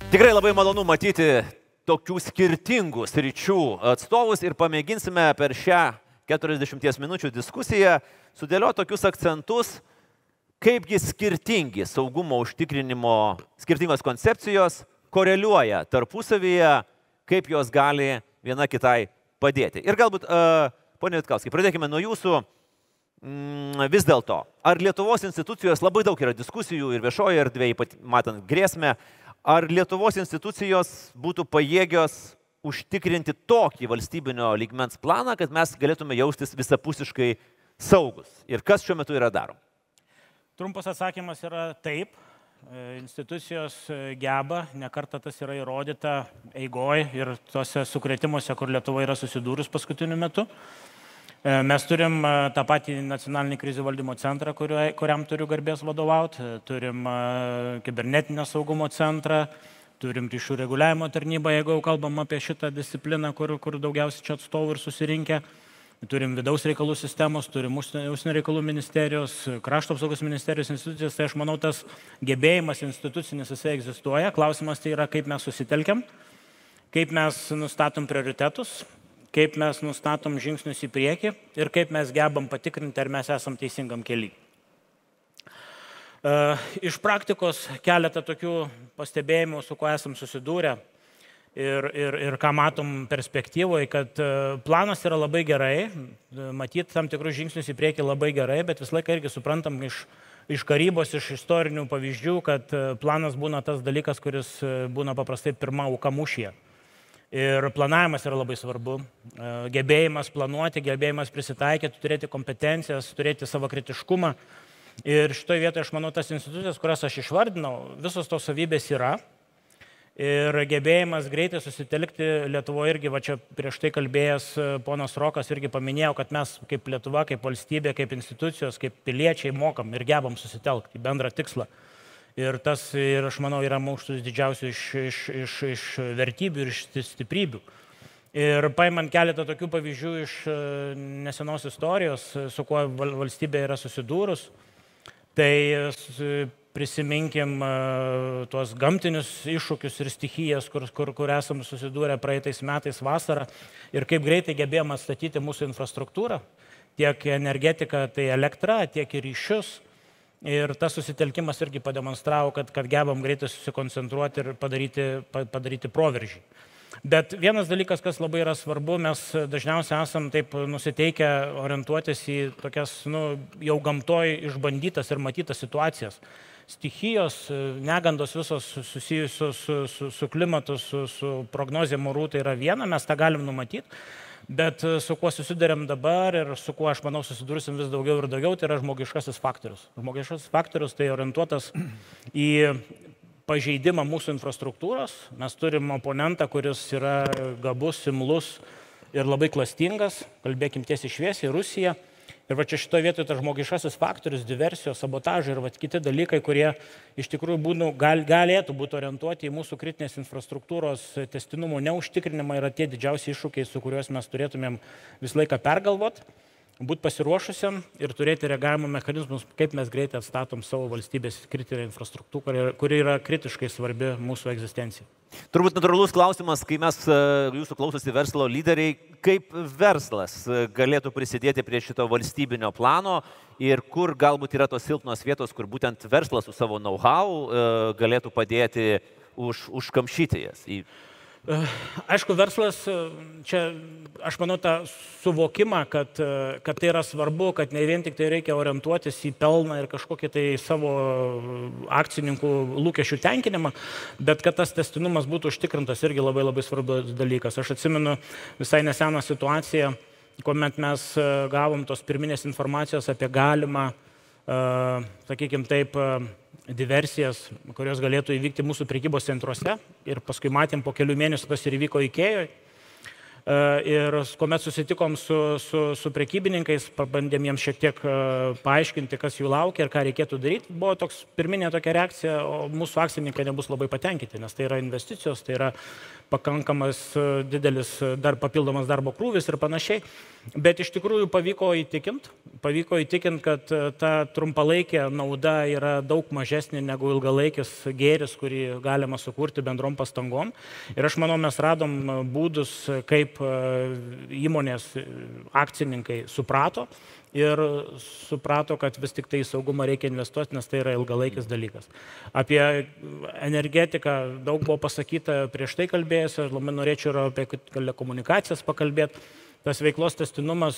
Tikrai labai malonu matyti tokių skirtingų sričių atstovus ir pamėginsime per šią 40 minučių diskusiją sudėlioti tokius akcentus, kaipgi skirtingi saugumo užtikrinimo, skirtingos koncepcijos koreliuoja tarpusavyje, kaip jos gali viena kitai padėti. Ir galbūt, ponia Vitkauskai, pradėkime nuo jūsų. Vis dėlto, ar Lietuvos institucijos, labai daug yra diskusijų ir viešoje erdvėje, matant grėsmę, ar Lietuvos institucijos būtų pajėgios užtikrinti tokį valstybinio lygmens planą, kad mes galėtume jaustis visapusiškai saugus? Ir kas šiuo metu yra daroma? Trumpas atsakymas yra taip. Institucijos geba, nekartą tas yra įrodyta eigoje ir tuose sukrėtimuose, kur Lietuva yra susidūrus paskutiniu metu. Mes turim tą patį nacionalinį krizių valdymo centrą, kuriam turiu garbės vadovauti, turim kibernetinio saugumo centrą, turim ryšių reguliavimo tarnybą, jeigu jau kalbam apie šitą discipliną, kur daugiausiai čia atstovų ir susirinkę. Turim vidaus reikalų sistemos, turim užsienio reikalų ministerijos, krašto apsaugos ministerijos institucijas, tai aš manau, tas gebėjimas institucinis jisai egzistuoja. Klausimas tai yra, kaip mes susitelkiam, kaip mes nustatom prioritetus, kaip mes nustatom žingsnius į priekį ir kaip mes gebam patikrinti, ar mes esam teisingam kely. Iš praktikos keletą tokių pastebėjimų, su kuo esam susidūrę ir ką matom perspektyvoje, kad planas yra labai gerai, matyti tam tikrus žingsnius į priekį labai gerai, bet visą laiką irgi suprantam iš karybos, iš istorinių pavyzdžių, kad planas būna tas dalykas, kuris būna paprastai pirma auka mūšyje. Ir planavimas yra labai svarbu. Gebėjimas planuoti, gebėjimas prisitaikyti, turėti kompetencijas, turėti savo kritiškumą. Ir šitoje vietoje aš manau, tas institucijas, kurias aš išvardinau, visos tos savybės yra. Ir gebėjimas greitai susitelkti Lietuvoje irgi, va čia prieš tai kalbėjęs ponas Rokas irgi paminėjo, kad mes kaip Lietuva, kaip valstybė, kaip institucijos, kaip piliečiai mokam ir gebam susitelkti į bendrą tikslą. Ir tas, ir aš manau, yra mūsų didžiausių iš vertybių ir iš stiprybių. Ir paimant keletą tokių pavyzdžių iš nesenos istorijos, su kuo valstybė yra susidūrus, tai prisiminkim tuos gamtinius iššūkius ir stichijas, kur esam susidūrę praeitais metais vasarą ir kaip greitai gebėjom atstatyti mūsų infrastruktūrą, tiek energetiką, tai elektra, tiek ir ryšius. Ir tas susitelkimas irgi pademonstravo, kad gebam greitai susikoncentruoti ir padaryti proveržį. Bet vienas dalykas, kas labai yra svarbu, mes dažniausiai esam taip nusiteikę orientuotis į tokias jau gamtoj išbandytas ir matytas situacijas. Stichijos, negandos visos susijusios su klimatu, su prognozėm orų, tai yra viena, mes tą galim numatyti. Bet su kuo susidurėm dabar ir su kuo, aš manau, susidursim vis daugiau ir daugiau, tai yra žmogiškasis faktorius. Žmogiškasis faktorius tai orientuotas į pažeidimą mūsų infrastruktūros. Mes turim oponentą, kuris yra gabus, imlus ir labai klastingas, kalbėkim tiesiai šviesiai, Rusija. Ir va čia šitoje vietoje tas žmogiškasis faktorius, diversijos, sabotažai ir va kiti dalykai, kurie iš tikrųjų galėtų būti orientuoti į mūsų kritinės infrastruktūros tęstinumo neužtikrinimą, yra tie didžiausi iššūkiai, su kuriuos mes turėtumėm visą laiką pergalvoti, būti pasiruošusiam ir turėti reagavimo mechanizmus, kaip mes greitai atstatom savo valstybės kritinę infrastruktūrą, kuri yra kritiškai svarbi mūsų egzistencijai. Turbūt natūralus klausimas, kai mes jūsų klausosi verslo lyderiai, kaip verslas galėtų prisidėti prie šito valstybinio plano ir kur galbūt yra tos silpnos vietos, kur būtent verslas su savo know-how galėtų padėti užkamšyti jas. Aišku, verslas, čia aš manau tą suvokimą, kad tai yra svarbu, kad ne vien tik tai reikia orientuotis į pelną ir kažkokį tai savo akcininkų lūkesčių tenkinimą, bet kad tas tęstinumas būtų užtikrintas irgi labai labai svarbus dalykas. Aš atsimenu visai neseną situaciją, kuomet mes gavom tos pirminės informacijos apie galimą, sakykime taip, diversijas, kurios galėtų įvykti mūsų prekybos centruose. Ir paskui matėm po kelių mėnesių, kas ir įvyko Ikėjoje. Ir kuomet susitikom su prekybininkais, pabandėm jiems šiek tiek paaiškinti, kas jų laukia ir ką reikėtų daryti, buvo toks pirminė tokia reakcija, o mūsų akcininkai nebus labai patenkinti, nes tai yra investicijos, tai yra pakankamas didelis dar papildomas darbo krūvis ir panašiai. Bet iš tikrųjų pavyko įtikinti, kad ta trumpalaikė nauda yra daug mažesnė negu ilgalaikis gėris, kurį galima sukurti bendrom pastangom. Ir aš manau, mes radom būdus, kaip įmonės akcininkai suprato, kad vis tik tai į saugumą reikia investuoti, nes tai yra ilgalaikis dalykas. Apie energetiką daug buvo pasakyta prieš tai kalbėjęs, ir labai norėčiau ir apie telekomunikacijas pakalbėti. Tas veiklos tęstinumas,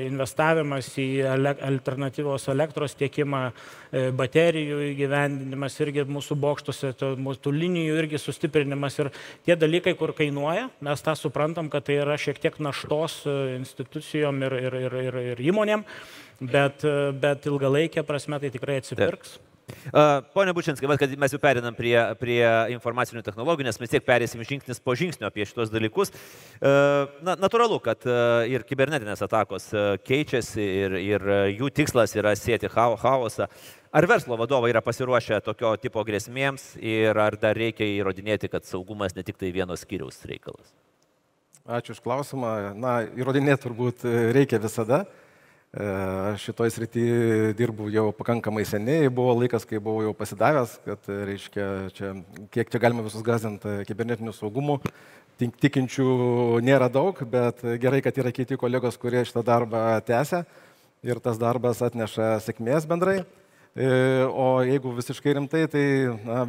investavimas į alternatyvos elektros tiekimą, baterijų įgyvendinimas irgi mūsų bokštuose, tų linijų irgi sustiprinimas ir tie dalykai, kur kainuoja, mes tą suprantam, kad tai yra šiek tiek naštos institucijom ir įmonėm, bet ilgalaikė prasme tai tikrai atsipirks. Pone Bučinskai, kad mes jau perinam prie informacinių technologijų, nes mes tiek perėsim žingsnis po žingsnio apie šitos dalykus. Natūralu, kad ir kibernetinės atakos keičiasi ir jų tikslas yra sėti chaosą. Ar verslo vadovai yra pasiruošę tokio tipo grėsmėms ir ar dar reikia įrodinėti, kad saugumas ne tik tai vieno skyriaus reikalas? Ačiū už klausimą. Įrodinėti turbūt reikia visada. Aš šitoj srity dirbu jau pakankamai seniai, buvo laikas, kai buvau jau pasidavęs, kad, reiškia, kiek čia galima visus gąsdinti kibernetiniu saugumu. Tikinčių nėra daug, bet gerai, kad yra kiti kolegos, kurie šitą darbą tęsia ir tas darbas atneša sėkmės bendrai. O jeigu visiškai rimtai, tai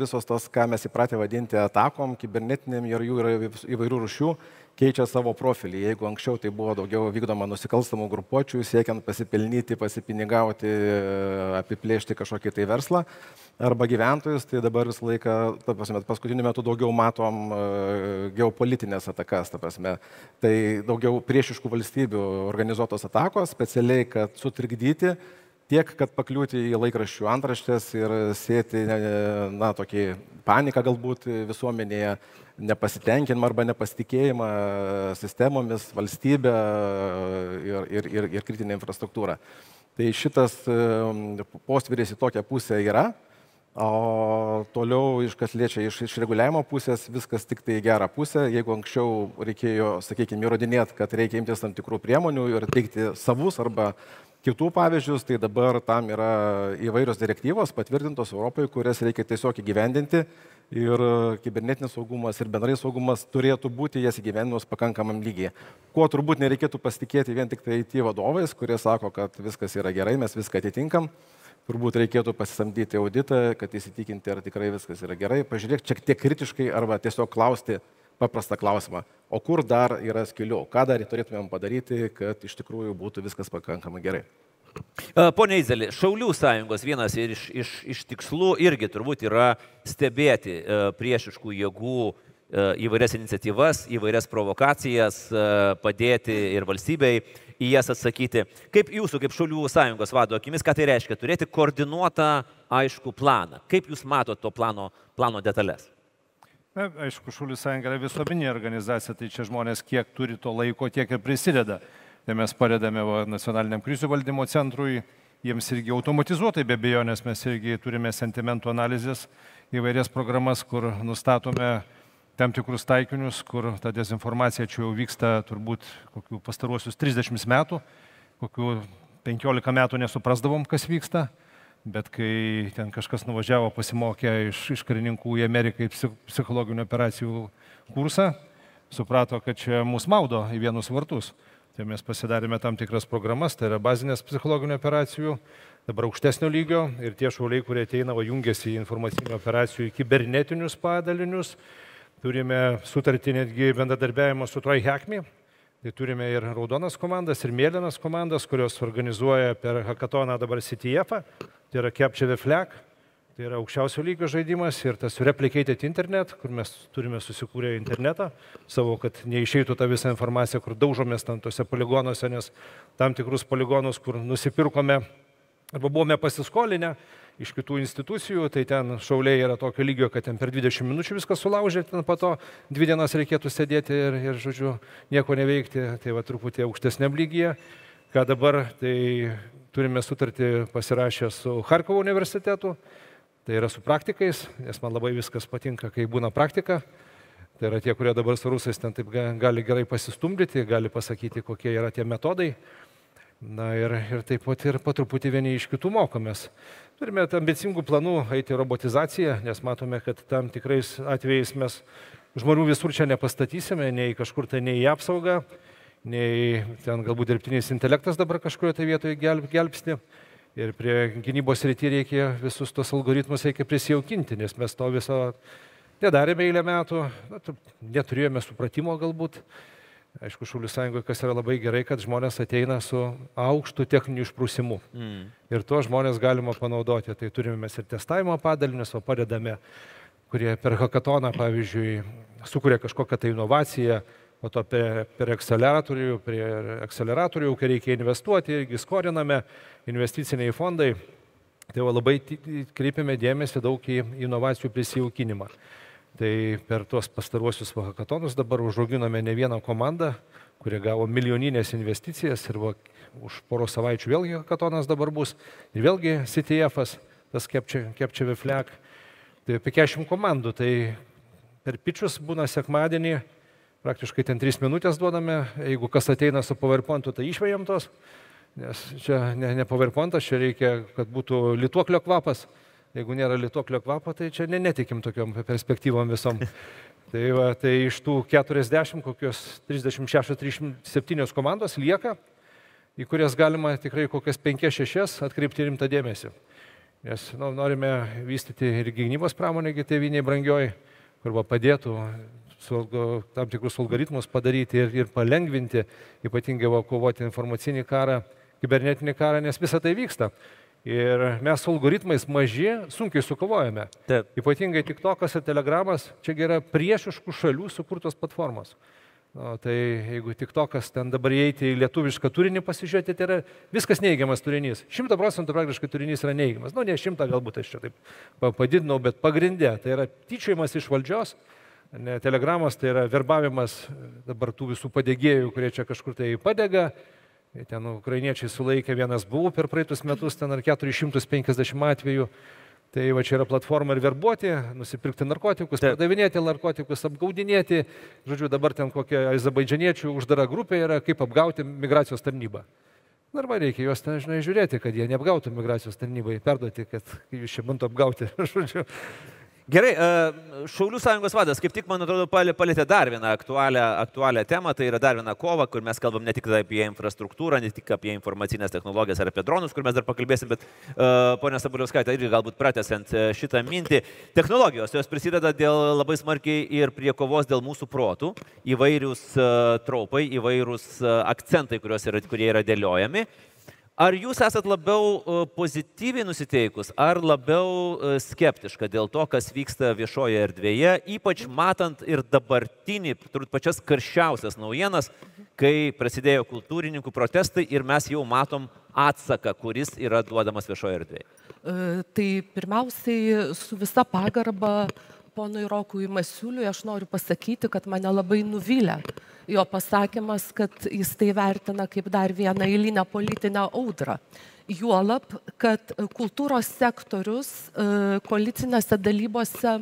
visos tos, ką mes įpratę vadinti atakom, kibernetiniam ir jų yra įvairių rūšių, keičia savo profilį. Jeigu anksčiau tai buvo daugiau vykdoma nusikalstamų grupuočių, siekiant pasipelnyti, pasipinigauti, apiplėšti kažkokį tai verslą arba gyventojus, tai dabar visą laiką, paskutiniu metu daugiau matom geopolitinės atakas, tai daugiau priešiškų valstybių organizuotos atakos, specialiai, kad sutrikdyti, tiek, kad pakliūti į laikraščių antraštės ir sėti, tokį paniką galbūt visuomenėje, nepasitenkinimą arba nepasitikėjimą sistemomis, valstybę ir kritinę infrastruktūrą. Tai šitas posvyris į tokią pusę yra, o toliau, kas liečia iš reguliavimo pusės, viskas tik tai į gerą pusę. Jeigu anksčiau reikėjo, sakykime, įrodinėti, kad reikia imtis tam tikrų priemonių ir teikti savus arba kitų pavyzdžius, tai dabar tam yra įvairios direktyvos patvirtintos Europoje, kurias reikia tiesiog įgyvendinti ir kibernetinis saugumas ir bendrai saugumas turėtų būti jas įgyvendinus pakankamam lygiai. Kuo turbūt nereikėtų pasitikėti vien tik tai IT vadovais, kurie sako, kad viskas yra gerai, mes viską atitinkam. Turbūt reikėtų pasisamdyti auditą, kad įsitikinti, ar tikrai viskas yra gerai. Pažiūrėk šiek tiek kritiškai arba tiesiog klausti paprastą klausimą, o kur dar yra skylių, ką dar turėtumėm padaryti, kad iš tikrųjų būtų viskas pakankamai gerai. Pone Eizelį, Šaulių sąjungos vienas iš tikslų irgi turbūt yra stebėti priešiškų jėgų įvairias iniciatyvas, įvairias provokacijas, padėti ir valstybei į jas atsakyti. Kaip jūsų, kaip Šaulių sąjungos vado akimis, ką tai reiškia? Turėti koordinuotą, aiškų planą. Kaip jūs matote to plano detalės? Na, aišku, Šaulių sąjunga yra visuomeninė organizacija, tai čia žmonės kiek turi to laiko, tiek ir prisideda. Tai mes padedame nacionaliniam krizių valdymo centrui, jiems irgi automatizuotai be abejonės, mes irgi turime sentimentų analizės, įvairias programas, kur nustatome tam tikrus taikinius, kur ta dezinformacija čia jau vyksta turbūt kokių pastaruosius 30 metų, kokių 15 metų nesuprasdavom, kas vyksta. Bet kai ten kažkas nuvažiavo, pasimokė iš karininkų į Ameriką į psichologinių operacijų kursą, suprato, kad čia mus maudo į vienus vartus. Tai mes pasidarėme tam tikras programas, tai yra bazinės psichologinių operacijų, dabar aukštesnio lygio ir tie šauliai, kurie ateina, jungiasi į informacinių operacijų, į kibernetinius padalinius. Turime sutartį netgi bendradarbiavimą su TroyHackMe. Tai turime ir raudonas komandas, ir mėlynas komandas, kurios organizuoja per hackatoną dabar CTF-ą. Tai yra Capture the Flag, tai yra aukščiausio lygio žaidimas ir tas Replicated Internet, kur mes turime susikūrę internetą savo, kad neišeitų ta visa informacija, kur daužomės ten tose poligonuose, nes tam tikrus poligonus, kur nusipirkome arba buvome pasiskolinę iš kitų institucijų, tai ten šauliai yra tokio lygio, kad ten per 20 minučių viską sulaužė, ten po to 2 dienas reikėtų sėdėti ir žodžiu, nieko neveikti, tai va truputį aukštesniam lygyje. Ką dabar, tai turime sutartį pasirašę su Charkovo universitetu, tai yra su praktikais, nes man labai viskas patinka, kai būna praktika. Tai yra tie, kurie dabar su rusais ten taip gali gerai pasistumdyti, gali pasakyti, kokie yra tie metodai. Na ir taip pat ir po truputį vieni iš kitų mokomės. Turime ambicingų planų eiti robotizaciją, nes matome, kad tam tikrais atvejais mes žmonių visur čia nepastatysime, nei kažkur tai nei į apsaugą, nei ten galbūt dirbtinis intelektas dabar kažkurioje tai vietoje gelbsti. Ir prie gynybos srityje reikia visus tos algoritmus prisijaukinti, nes mes to viso nedarėme eilę metų, neturėjome supratimo galbūt. Aišku, Šaulių sąjungoje, kas yra labai gerai, kad žmonės ateina su aukštu techniniu išprusimu. Ir to žmonės galima panaudoti. Tai turime mes ir testavimo padalinius, o padedame, kurie per hackatoną, pavyzdžiui, sukuria kažkokią tai inovaciją, o to per akceleratorių, kai reikia investuoti, irgi skoriname, investiciniai fondai. Tai labai kreipiame dėmesį daug į inovacijų prisijaukinimą. Tai per tuos pastaruosius hackatonus dabar užauginome ne vieną komandą, kurie gavo milijoninės investicijas ir už poros savaičių vėlgi hackatonas dabar bus. Ir vėlgi CTF-as, tas Capture the Flag. Tai apie 40 komandų. Tai per pitchus būna sekmadienį, praktiškai ten 3 minutės duodame. Jeigu kas ateina su PowerPointu, tai išvejam tos. Nes čia ne PowerPointas, čia reikia, kad būtų lituoklio kvapas. Jeigu nėra lituoklio kvapo, tai čia netikim tokiom perspektyvom visom. Tai iš tų 40, kokios 36-37 komandos lieka, į kurias galima tikrai kokias 5-6 atkreipti rimtą dėmesį. Nes norime vystyti ir gynybos pramonę tėvynėje brangioji, kur padėtų tam tikrus algoritmus padaryti ir palengvinti, ypatingai kovoti informacinį karą, kibernetinį karą, nes visa tai vyksta. Ir mes su algoritmais maži sunkiai sukovojame. Taip. Ypatingai TikTokas ir Telegramas, čia yra priešiškų šalių sukurtos platformos. Tai jeigu TikTokas ten dabar įeiti į lietuvišką turinį pasižiūrėti, tai yra viskas neigiamas turinys. 100% praktiškai turinys yra neigiamas. Ne 100 galbūt aš čia taip padidinau, bet pagrindė tai yra tyčiojimas iš valdžios. Telegramas tai yra verbavimas dabar tų visų padegėjų, kurie čia kažkur tai padega. Ten ukrainiečiai sulaikė, vienas buvo per praeitus metus, ten ar 450 atvejų. Tai va čia yra platforma ir verbuoti, nusipirkti narkotikus, pardavinėti narkotikus, apgaudinėti. Žodžiu, dabar ten kokia azerbaidžaniečių uždara grupė yra, kaip apgauti migracijos tarnybą. Arba reikia juos ten, žinai, žiūrėti, kad jie neapgautų migracijos tarnybai, perduoti, kad jūs čia bando apgauti. Žodžiu. Gerai, Šaulių sąjungos vadas, kaip tik, man atrodo, palėtė dar vieną aktualią temą, tai yra dar viena kova, kur mes kalbam ne tik apie infrastruktūrą, ne tik apie informacinės technologijas ar apie dronus, kur mes dar pakalbėsim, bet ponia Sabaliauskaitė irgi galbūt pratęsiant šitą mintį. Technologijos, jos prisideda labai smarkiai ir prie kovos dėl mūsų protų, įvairius tropai, įvairūs akcentai, kurie yra dėliojami. Ar jūs esat labiau pozityviai nusiteikus, ar labiau skeptiška dėl to, kas vyksta viešoje erdvėje, ypač matant ir dabartinį, turbūt pačias karščiausias naujienas, kai prasidėjo kultūrininkų protestai ir mes jau matom atsaką, kuris yra duodamas viešoje erdvėje? Tai pirmiausiai su visa pagarba ponui Rokui Masiuliui aš noriu pasakyti, kad mane labai nuvylė jo pasakymas, kad jis tai vertina kaip dar vieną eilinę politinę audrą. Juolab, kad kultūros sektorius koalicinėse dalybose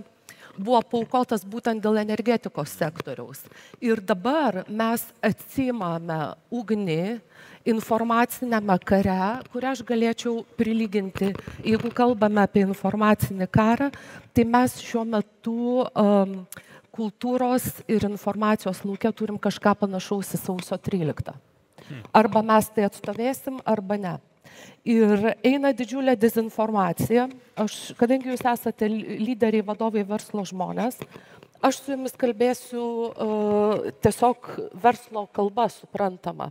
buvo paukotas būtent dėl energetikos sektoriaus. Ir dabar mes atsimame ugnį informacinėme kare, kurią aš galėčiau prilyginti, jeigu kalbame apie informacinį karą, tai mes šiuo metu kultūros ir informacijos lauke turim kažką panašaus į sausio 13. Arba mes tai atstovėsim, arba ne. Ir eina didžiulė dezinformacija. Kadangi jūs esate lyderiai, vadovai, verslo žmonės, aš su jumis kalbėsiu tiesiog verslo kalba suprantama.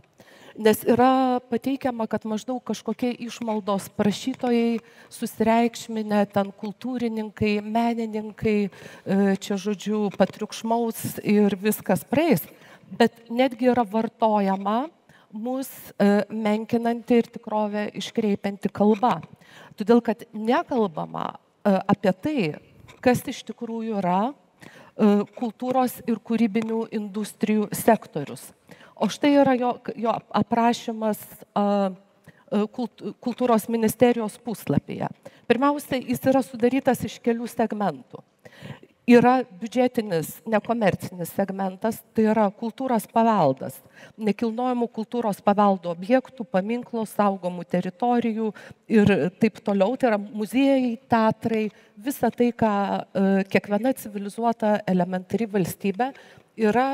Nes yra pateikiama, kad maždaug kažkokie išmaldos prašytojai susireikšminę, ten kultūrininkai, menininkai, čia žodžiu patriukšmaus ir viskas praeis. Bet netgi yra vartojama mus menkinanti ir tikrovę iškreipianti kalba. Todėl, kad nekalbama apie tai, kas iš tikrųjų yra kultūros ir kūrybinių industrijų sektorius. O štai yra jo aprašymas kultūros ministerijos puslapyje. Pirmiausia, jis yra sudarytas iš kelių segmentų. Yra biudžetinis, nekomercinis segmentas, tai yra kultūros paveldas, nekilnojamų kultūros paveldo objektų, paminklų, saugomų teritorijų ir taip toliau. Tai yra muziejai, teatrai, visa tai, ką kiekviena civilizuota elementari valstybė yra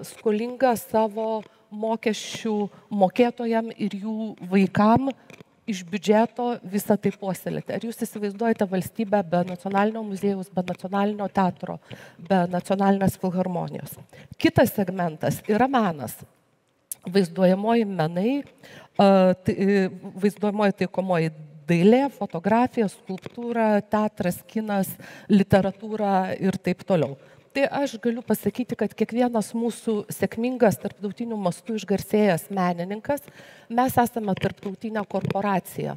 skolinga savo mokesčių mokėtojam ir jų vaikam iš biudžeto visą tai puoselėti. Ar jūs įsivaizduojate valstybę be nacionalinio muziejaus, be nacionalinio teatro, be nacionalinės filharmonijos? Kitas segmentas yra menas. Vaizduojamoji menai, vaizduojamoji taikomoji dailė, fotografija, skulptūra, teatras, kinas, literatūra ir taip toliau. Tai aš galiu pasakyti, kad kiekvienas mūsų sėkmingas tarptautiniu mastu išgarsėjęs menininkas, mes esame tarptautinė korporacija,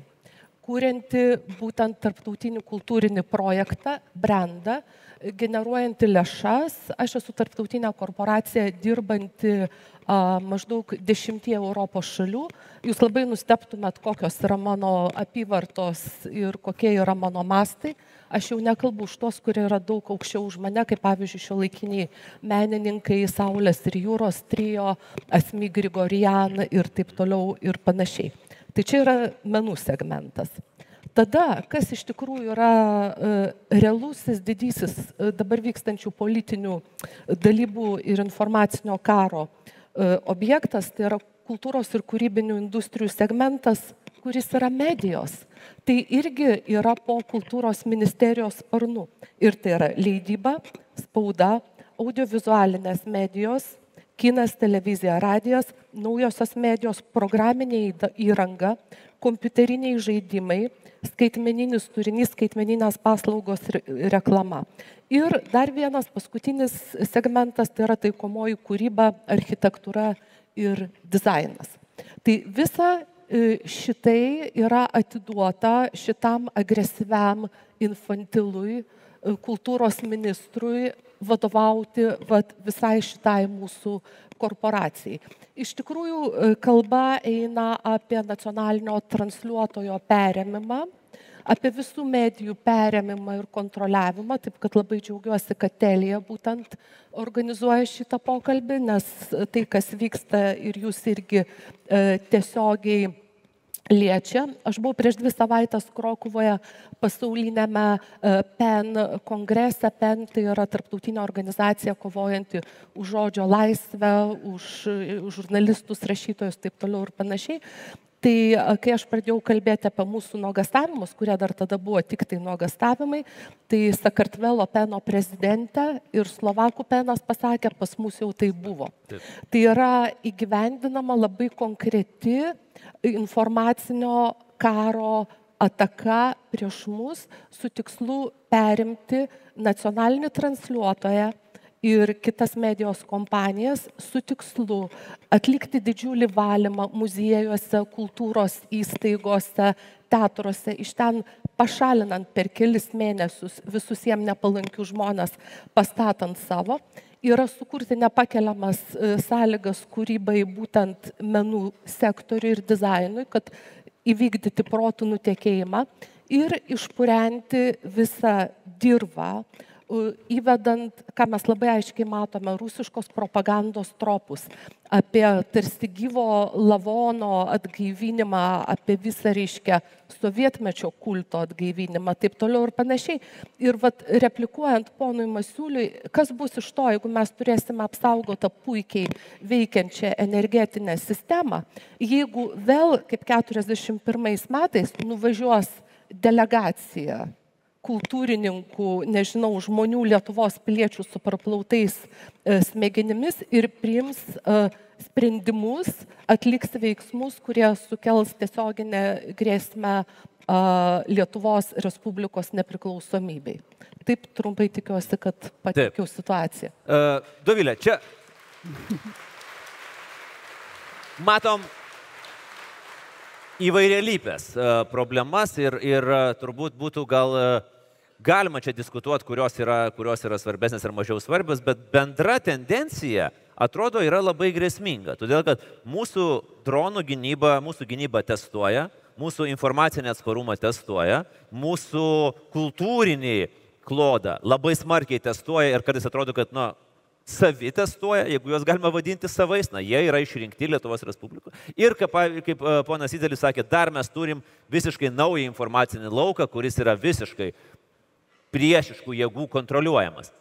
kurianti būtent tarptautinį kultūrinį projektą, brandą, generuojanti lėšas. Aš esu tarptautinė korporacija dirbanti maždaug 10 Europos šalių. Jūs labai nustebtumėt, kokios yra mano apyvartos ir kokie yra mano mastai. Aš jau nekalbu už tos, kurie yra daug aukščiau už mane, kaip pavyzdžiui šiuolaikiniai menininkai, Saulės ir jūros trio, Asmik Grigorian ir taip toliau ir panašiai. Tai čia yra menų segmentas. Tada, kas iš tikrųjų yra realusis didysis dabar vykstančių politinių dalybų ir informacinio karo objektas, tai yra kultūros ir kūrybinių industrijų segmentas, kuris yra medijos. Tai irgi yra po kultūros ministerijos sparnu. Ir tai yra leidyba, spauda, audiovizualinės medijos, kinas, televizija, radijas, naujosios medijos, programinė įranga, kompiuteriniai žaidimai, skaitmeninis turinys, skaitmeninės paslaugos ir reklama. Ir dar vienas paskutinis segmentas, tai yra taikomoji kūryba, architektūra ir dizainas. Tai visa šitai yra atiduota šitam agresyviam infantilui, kultūros ministrui vadovauti visai šitai mūsų korporacijai. Iš tikrųjų, kalba eina apie nacionalinio transliuotojo perėmimą, apie visų medijų perėmimą ir kontroliavimą, taip kad labai džiaugiuosi, kad Telia būtent organizuoja šitą pokalbį, nes tai, kas vyksta ir jūs irgi tiesiogiai liečia. Aš buvau prieš 2 savaitės Krokuvoje pasaulinėme PEN kongrese. PEN tai yra tarptautinė organizacija kovojanti už žodžio laisvę, už žurnalistus, rašytojus, taip toliau ir panašiai. Tai kai aš pradėjau kalbėti apie mūsų nuogastavimus, kurie dar tada buvo tik tai nuogastavimai, tai Sakartvelo PENO prezidentė ir Slovakų PENas pasakė, pas mus jau tai buvo. Taip. Tai yra įgyvendinama labai konkreti informacinio karo ataka prieš mus su tikslu perimti nacionalinį transliuotoją ir kitas medijos kompanijas su tikslu atlikti didžiulį valymą muziejuose, kultūros įstaigose, teatruose, iš ten pašalinant per kelis mėnesius visus jiem nepalankius žmonės, pastatant savo, yra sukurti nepakeliamas sąlygas kūrybai būtent menų sektoriui ir dizainui, kad įvykdyti protų nutekėjimą ir išpurenti visą dirvą, įvedant, ką mes labai aiškiai matome, rusiškos propagandos tropus, apie tarsi gyvo lavono atgaivinimą, apie visą, reiškia, sovietmečio kulto atgaivinimą, taip toliau ir panašiai. Ir replikuojant ponui Masiuliui, kas bus iš to, jeigu mes turėsime apsaugotą puikiai veikiančią energetinę sistemą, jeigu vėl, kaip 41 metais, nuvažiuos delegacija kultūrininkų, nežinau, žmonių, Lietuvos piliečių su praplautais smegenimis ir priims sprendimus, atliks veiksmus, kurie sukels tiesioginę grėsmę Lietuvos Respublikos nepriklausomybei. Taip trumpai tikiuosi, kad pateikiau situaciją. Dovilė, čia matom įvairialypės problemas ir turbūt būtų gal galima čia diskutuoti, kurios yra svarbesnės ar mažiau svarbios, bet bendra tendencija atrodo yra labai grėsminga. Todėl, kad mūsų dronų gynyba testuoja, mūsų informacinį atsparumą testuoja, mūsų kultūrinį klodą, labai smarkiai testuoja ir kartais atrodo, kad, savi testuoja, jeigu juos galima vadinti savais, jie yra išrinkti Lietuvos Respublikoje. Ir kaip ponas Izelis sakė, dar mes turim visiškai naują informacinį lauką, kuris yra visiškai priešiškų jėgų kontroliuojamas.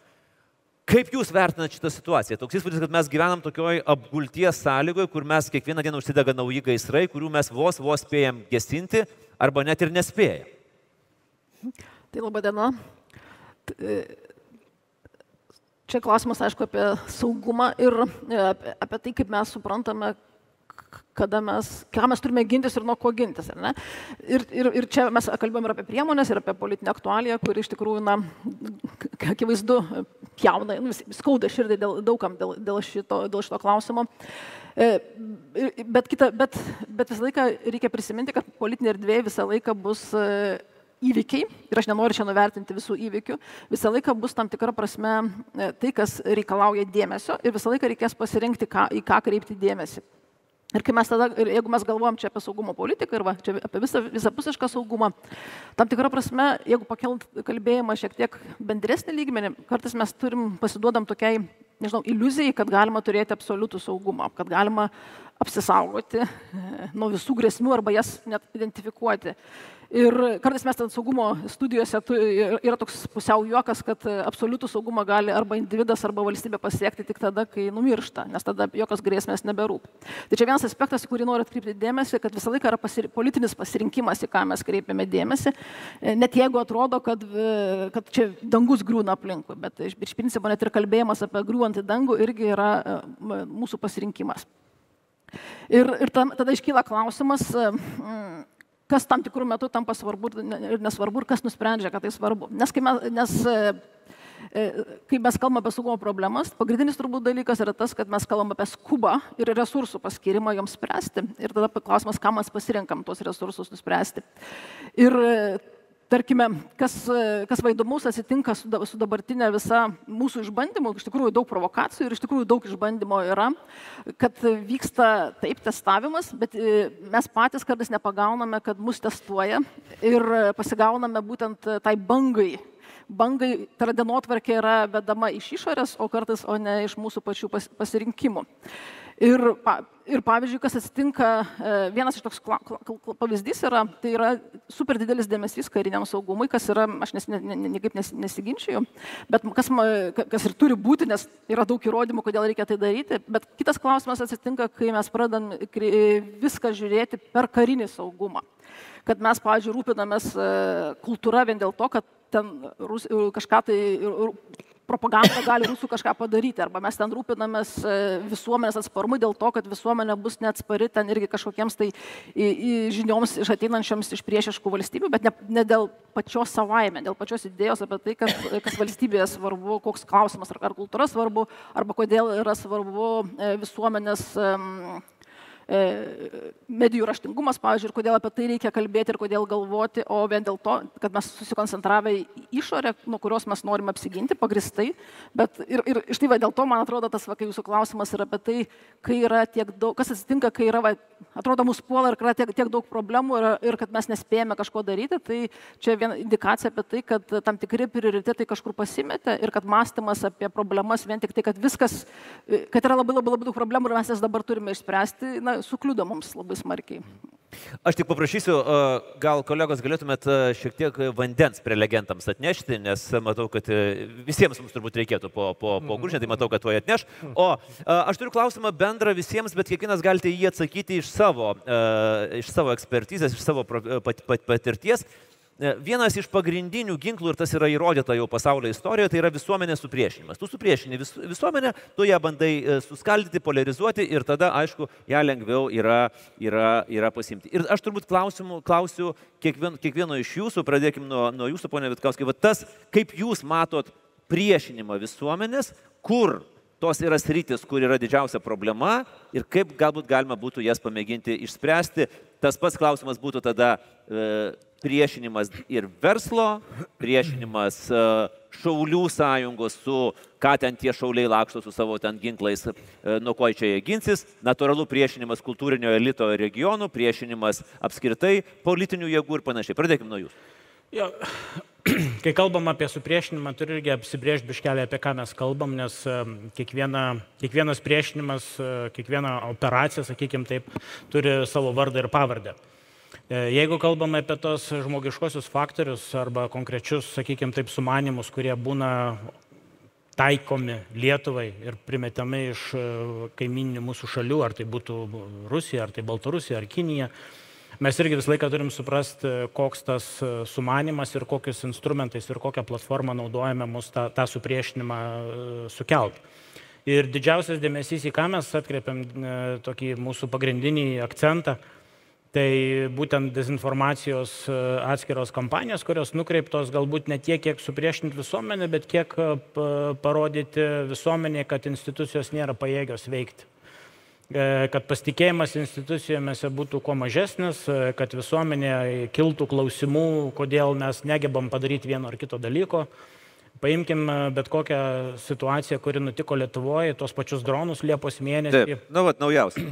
Kaip jūs vertinate šitą situaciją? Toks įspūdis, kad mes gyvenam tokioj apgulties sąlygoje, kur mes kiekvieną dieną užsidega nauji gaisrai, kurių mes vos spėjam gesinti arba net ir nespėjam. Tai laba diena. Čia klausimas, aišku, apie saugumą ir apie tai, kaip mes suprantame, ką mes turime gintis ir nuo ko gintis. Ar ne? Ir čia mes kalbėjome ir apie priemonės, ir apie politinę aktualiją, kuri iš tikrųjų, akivaizdu, jauna, skauda širdį daugam dėl šito klausimo. Bet visą laiką reikia prisiminti, kad politinė erdvė visą laiką bus įvykiai, ir aš nenoriu čia nuvertinti visų įvykių, visą laiką bus tam tikra prasme tai, kas reikalauja dėmesio ir visą laiką reikės pasirinkti, į ką kreipti dėmesį. Ir kai mes tada, jeigu mes galvojam čia apie saugumo politiką ir čia apie visapusišką saugumą, tam tikrą prasme, jeigu pakelt kalbėjimą šiek tiek bendresnį lygmenį, kartais mes pasiduodam tokiai, iliuzijai, kad galima turėti absoliutų saugumą, kad galima apsisaugoti nuo visų grėsmių arba jas net identifikuoti. Ir kartais mes ten saugumo studijose yra toks pusiau juokas, kad absoliutų saugumą gali arba individas, arba valstybė pasiekti tik tada, kai numiršta, nes tada jokios grėsmės neberūp. Tai čia vienas aspektas, į kurį noriu atkreipti dėmesį, kad visą laiką yra politinis pasirinkimas, į ką mes kreipiame dėmesį, net jeigu atrodo, kad čia dangus griūna aplinkui, bet iš principo net ir kalbėjimas apie griūvantį dangų irgi yra mūsų pasirinkimas. Ir tada iškyla klausimas, kas tam tikrų metų tampa svarbu ir nesvarbu, ir kas nusprendžia, kad tai svarbu. Nes kai mes kalbame apie saugumo problemas, pagrindinis turbūt dalykas yra tas, kad mes kalbame apie skubą ir resursų paskirimą joms spręsti. Ir tada klausimas, ką mes pasirinkam tos resursus nuspręsti. Ir tarkime, kas įdomaus atsitinka su dabartinė visa mūsų išbandymu, iš tikrųjų daug provokacijų ir iš tikrųjų daug išbandymo yra, kad vyksta taip testavimas, bet mes patys kartais nepagauname, kad mus testuoja ir pasigauname būtent tai bangai. Tai yra dienotvarkė yra vedama iš išorės, o kartais ne iš mūsų pačių pasirinkimų. Ir pavyzdžiui, kas atsitinka, vienas iš toks pavyzdys yra, tai yra super didelis dėmesys kariniam saugumui, kas yra, aš niekaip nesiginčiju, bet kas ir turi būti, nes yra daug įrodymų, kodėl reikia tai daryti. Bet kitas klausimas atsitinka, kai mes pradedam viską žiūrėti per karinį saugumą. Kad mes, pavyzdžiui, rūpinamės kultūra vien dėl to, kad ten kažką tai propaganda gali rusų kažką padaryti, arba mes ten rūpinamės visuomenės atsparumui dėl to, kad visuomenė bus neatspari ten irgi kažkokiems tai žinioms iš ateinančioms iš priešiškų valstybių, bet ne dėl pačios savaime, dėl pačios idėjos apie tai, kas valstybėje svarbu, koks klausimas, ar kultūra svarbu, arba kodėl yra svarbu visuomenės medijų raštingumas, pavyzdžiui, ir kodėl apie tai reikia kalbėti ir kodėl galvoti, o vien dėl to, kad mes susikoncentravę į išorę, nuo kurios mes norime apsiginti pagristai. Bet ir štai dėl to, man atrodo, tas kai jūsų klausimas yra apie tai, kai yra tiek daug, kas atsitinka, kai yra, atrodo, mūsų puola ir yra tiek daug problemų ir kad mes nespėjame kažko daryti, tai čia viena indikacija apie tai, kad tam tikri prioritetai kažkur pasimetė ir kad mąstymas apie problemas vien tik tai, kad viskas, kad yra labai daug problemų ir mes jas dabar turime išspręsti, sukliudo mums labai smarkiai. Aš tik paprašysiu, gal kolegos galėtumėt šiek tiek vandens prelegentams atnešti, nes matau, kad visiems mums turbūt reikėtų po gurkšnį, tai matau, kad tuoj atneš. O aš turiu klausimą bendrą visiems, bet kiekvienas galite jį atsakyti iš savo ekspertizės, iš savo patirties. Vienas iš pagrindinių ginklų, ir tas yra įrodyta jau pasaulio istorijoje, tai yra visuomenės supriešinimas. Tu supriešini visuomenę, tu ją bandai suskaldyti, polarizuoti ir tada, aišku, ją lengviau yra pasimti. Ir aš turbūt klausiu kiekvieno iš jūsų, pradėkim nuo jūsų, ponia Vitkauskai, tas, kaip jūs matot priešinimą visuomenės, kur tos yra sritis, kur yra didžiausia problema ir kaip galbūt galima būtų jas pamėginti išspręsti. Tas pats klausimas būtų tada priešinimas ir verslo, priešinimas šaulių sąjungos su, ką ten tie šauliai laksto su savo ten ginklais, nuo ko čia jie ginsis, natūralų priešinimas kultūrinio elito regionų, priešinimas apskritai politinių jėgų ir panašiai. Pradėkime nuo jūsų. kai kalbam apie supriešinimą, turiu irgi apsibrėžti biškelį, apie ką mes kalbam, nes kiekvienas priešinimas, kiekviena operacija, sakykime taip, turi savo vardą ir pavardę. Jeigu kalbam apie tos žmogiškosius faktorius arba konkrečius, sakykime taip, sumanimus, kurie būna taikomi Lietuvai ir primetami iš kaimyninių mūsų šalių, ar tai būtų Rusija, ar tai Baltarusija, ar Kinija, mes irgi visą laiką turim suprasti, koks tas sumanimas ir kokius instrumentais ir kokią platformą naudojame mus tą supriešinimą sukelt. Ir didžiausias dėmesys, į ką mes atkreipiam tokį mūsų pagrindinį akcentą, tai būtent dezinformacijos atskiros kampanijos, kurios nukreiptos galbūt ne tiek, kiek supriešinti visuomenę, bet kiek parodyti visuomenė, kad institucijos nėra pajėgios veikti. Kad pasitikėjimas institucijomis būtų kuo mažesnis, kad visuomenė kiltų klausimų, kodėl mes negebam padaryti vieno ar kito dalyko. Paimkim bet kokią situaciją, kuri nutiko Lietuvoje, tos pačius dronus Liepos mėnesį. Taip, naujausia.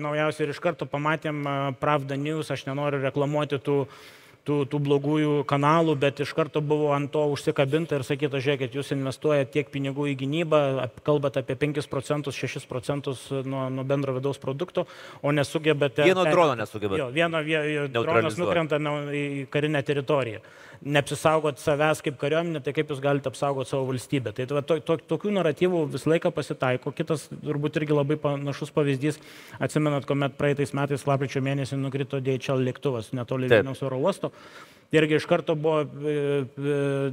Naujausia ir iš karto pamatėm Pravda News, aš nenoriu reklamuoti tų blogųjų kanalų, bet iš karto buvo ant to užsikabinta ir sakyta, žiūrėkit, jūs investuojate tiek pinigų į gynybą, kalbate apie 5%, 6% nuo bendro vidaus produkto, o nesugebate... Vieno drono nesugebate. Jo, dronas nukrenta į karinę teritoriją. Neapsisaugot savęs kaip kariuomenė, tai kaip jūs galite apsaugoti savo valstybę. Tai tokių naratyvų visą laiką pasitaiko. Kitas, turbūt irgi labai panašus pavyzdys, atsimenat, kuomet praeitais metais lapkričio mėnesį nukrito DHL lėktuvas netoli Vilniaus oro uosto. Irgi iš karto buvo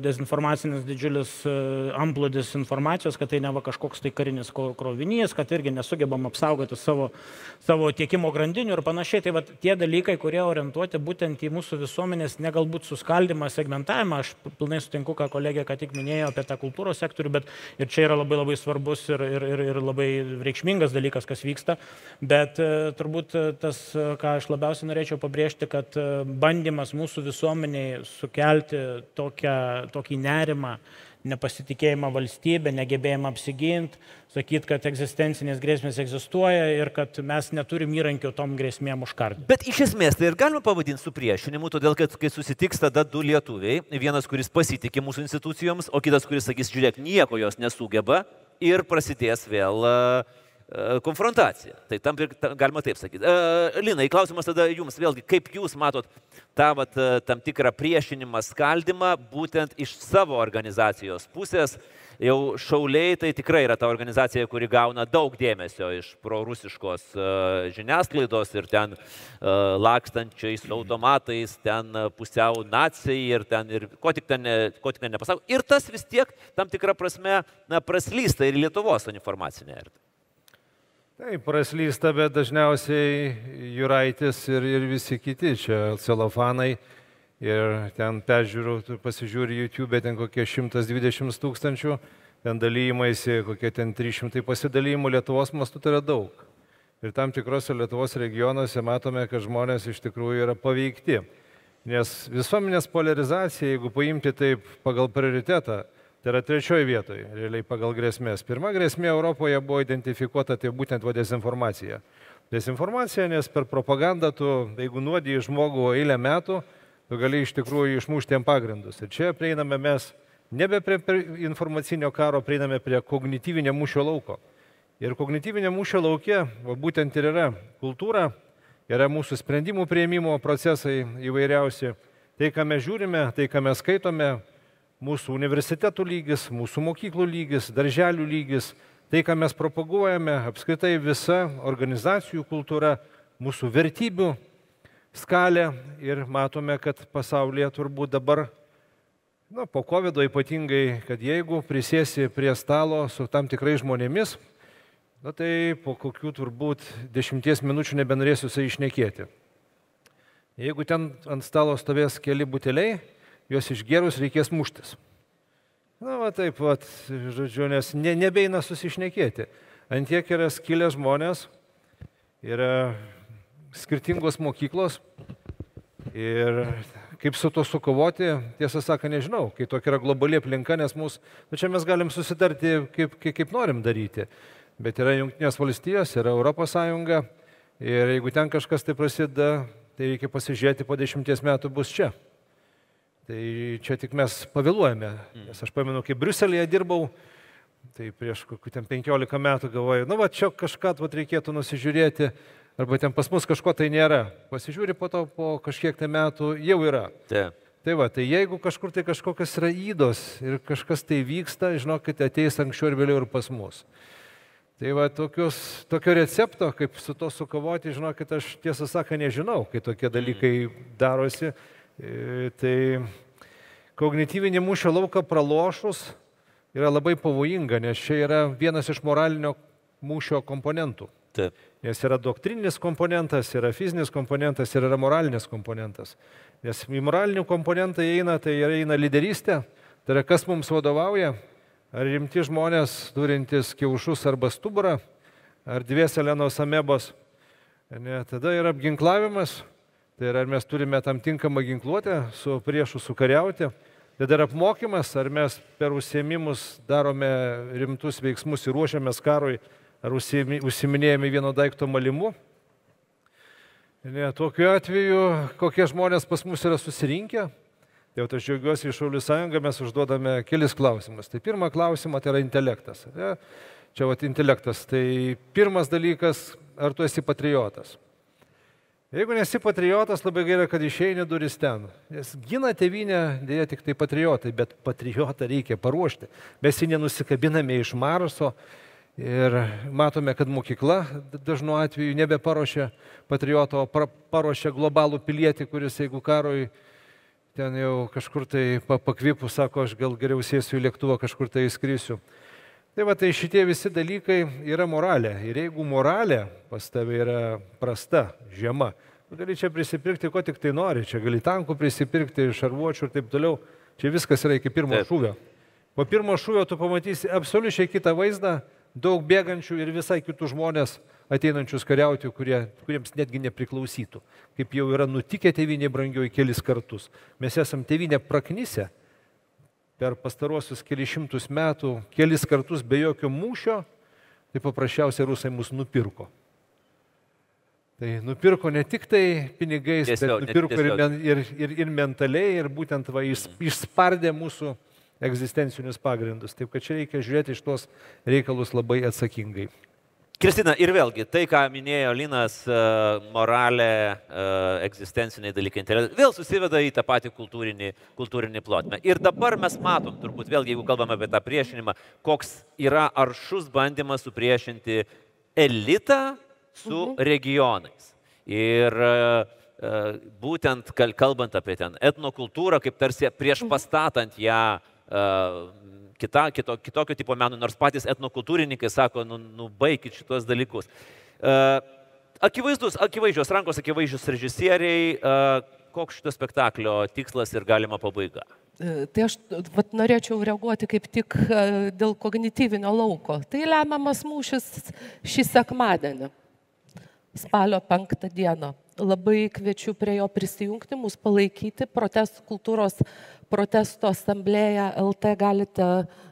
dezinformacinis didžiulis amplūdis informacijos, kad tai neva kažkoks tai karinis krovinys, kad irgi nesugebam apsaugoti savo tiekimo grandinių ir panašiai. Tai tie dalykai, kurie orientuoti būtent į mūsų visuomenės negalbūt suskaldymą, segmentavimą, aš pilnai sutinku, ką kolegė ką tik minėjo apie tą kultūros sektorių, bet ir čia yra labai labai svarbus ir labai reikšmingas dalykas, kas vyksta. Bet turbūt tas, ką aš labiausiai norėčiau pabrėžti, kad bandymas mūsų visuomenės sukelti tokį nerimą, nepasitikėjimą valstybę, negebėjimą apsiginti, sakyti, kad egzistencinės grėsmės egzistuoja ir kad mes neturim įrankių tom grėsmėm užkardyti. Bet iš esmės tai ir galima pavadinti supriešinimu, todėl kad kai susitiks tada du lietuviai, vienas, kuris pasitikė mūsų institucijoms, o kitas, kuris sakys, žiūrėk, nieko jos nesugeba ir prasidės vėl konfrontacija. Tai galima taip sakyti. Linai, klausimas tada jums vėlgi, kaip jūs matot tą tam tikrą priešinimą, skaldymą būtent iš savo organizacijos pusės. Jau Šauliai tai tikrai yra ta organizacija, kuri gauna daug dėmesio iš prorusiškos žiniasklaidos ir ten lakstančiais automatais, ten pusiau naciai ir ko tik ten nepasako. Ir tas vis tiek tam tikrą prasme praslysta ir Lietuvos informacinė erdvė. Taip, praslysta, bet dažniausiai Juraitis ir visi kiti čia celofanai ir ten pasižiūri YouTube, ten kokie 120 000, ten dalymaisi, kokie ten 300 pasidalymų, Lietuvos mastu tai yra daug. Ir tam tikrose Lietuvos regionuose matome, kad žmonės iš tikrųjų yra paveikti. Nes visuomenės polarizacija, jeigu paimti taip pagal prioritetą, tai yra trečioje vietoje, realiai pagal grėsmės. Pirma grėsmė Europoje buvo identifikuota, tai būtent dezinformacija. Dezinformacija, nes per propagandą tu, jeigu nuodiji žmogų eilę metų, tu gali iš tikrųjų išmušti jam pagrindus. Ir čia prieiname mes nebe prie informacinio karo, prieiname prie kognityvinio mūšio lauko. Ir kognityvinio mūšio lauke būtent ir yra kultūra, yra mūsų sprendimų priėmimo procesai įvairiausi. Tai, ką mes žiūrime, tai, ką mes skaitome, mūsų universitetų lygis, mūsų mokyklų lygis, darželių lygis, tai, ką mes propaguojame, apskritai visa organizacijų kultūra, mūsų vertybių skalė ir matome, kad pasaulyje turbūt dabar, po COVID ypatingai, kad jeigu prisėsi prie stalo su tam tikrais žmonėmis, tai po kokių turbūt 10 minučių nebenorėsiu su išnekėti. Jeigu ten ant stalo stovės keli buteliai, juos išgėrus reikės muštis. Taip, žodžiu, nes nebeina susišnekėti. Antiek yra skilę žmonės, yra skirtingos mokyklos ir kaip su to sukovoti, tiesą sakant, nežinau, kai tokia yra globali aplinka, nes čia mes galim susitarti, kaip norim daryti. Bet yra Jungtinės valstijos, yra Europos Sąjunga ir jeigu ten kažkas tai prasideda, tai reikia pasižiūrėti, po 10 metų bus čia. Tai čia tik mes pavėluojame, nes aš pamenu, kai Briuselėje dirbau, tai prieš kokių ten 15 metų galvoju, nu va, čia kažką reikėtų nusižiūrėti, arba ten pas mus kažko tai nėra. Pasižiūri po to, po kažkiek tai metų jau yra. Tai va, tai jeigu kažkur tai kažkokios yra įdos ir kažkas tai vyksta, žinokite, ateis anksčiau ir vėliau ir pas mus. Tai va, tokio recepto, kaip su to sukovoti, žinokite, aš tiesą sakant nežinau, kai tokie dalykai darosi. Tai kognityvinį mūšio lauką pralošus yra labai pavojinga, nes čia yra vienas iš moralinio mūšio komponentų. Taip. Nes yra doktrininis komponentas, yra fizinis komponentas ir yra moralinis komponentas. Nes į moralinį komponentą įeina, tai įeina lyderystė, tai yra kas mums vadovauja, ar rimti žmonės turintys kiaušus arba stuburą, ar dvieselenos amebos. Ne, tada yra apginklavimas, tai yra ar mes turime tam tinkamą ginkluotę su priešu sukariauti. Tada yra apmokymas, ar mes per užsiėmimus darome rimtus veiksmus ir ruošiamės karui, ar užsiminėjame vieno daikto malimu. Ne, tokiu atveju, kokie žmonės pas mus yra susirinkę, tai aš džiaugiuosi iš Šaulių sąjungą, mes užduodame kelis klausimus. Tai pirmą klausimą tai yra intelektas. Ne? Čia intelektas. Tai pirmas dalykas, ar tu esi patriotas. Jeigu nesi patriotas, labai gerai, kad išeini duris ten. Nes gina tėvynę, dėja tik tai patriotai, bet patriotą reikia paruošti. Mes jį nenusikabiname iš Marso. Ir matome, kad mokykla dažnu atveju nebeparuošia patrioto, paruošia globalų pilietį, kuris jeigu karui ten jau kažkur tai pakvipų, sako, aš gal geriau sėsiu į lėktuvą, kažkur tai įskrisiu. Tai va, tai šitie visi dalykai yra moralė. Ir jeigu moralė pas tave yra prasta, žema, tu gali čia prisipirkti, ko tik tai nori. Čia gali tankų prisipirkti, šarvuočių ir taip toliau. Čia viskas yra iki pirmo šūvio. Po pirmo šūvio tu pamatysi absoliučiai kitą vaizdą, daug bėgančių ir visai kitų žmonės ateinančius kariauti, kuriems netgi nepriklausytų. Kaip jau yra nutikę tėvynė brangioji kelis kartus. Mes esam tėvynė praknysę per pastaruosius kelis šimtus metų, kelis kartus be jokio mūšio, tai paprasčiausiai rusai mus nupirko. Tai nupirko ne tik tai pinigais, bet nupirko ir mentaliai, ir būtent išspardė mūsų egzistencinius pagrindus. Taip, kad čia reikia žiūrėti iš tos reikalus labai atsakingai. Kristina, ir vėlgi, tai, ką minėjo Linas, moralė, egzistenciniai dalykai, vėl susiveda į tą patį kultūrinį plotmę. Ir dabar mes matom, turbūt vėlgi, jeigu kalbame apie tą priešinimą, koks yra aršus bandymas supriešinti elitą su regionais. Ir būtent kalbant apie ten etnokultūrą, kaip tarsi prieš pastatant ją kitokio tipo menų, nors patys etnokultūrininkai sako, baikit šitos dalykus. Akivaizdžios rankos, akivaizdžios režisieriai, koks šito spektaklio tikslas ir galima pabaiga? Tai aš norėčiau reaguoti kaip tik dėl kognityvinio lauko. Tai lemiamas mūšis šį sekmadienį, spalio 5 dieną. Labai kviečiu prie jo prisijungti, mus palaikyti. Kultūros protesto asamblėje LT galite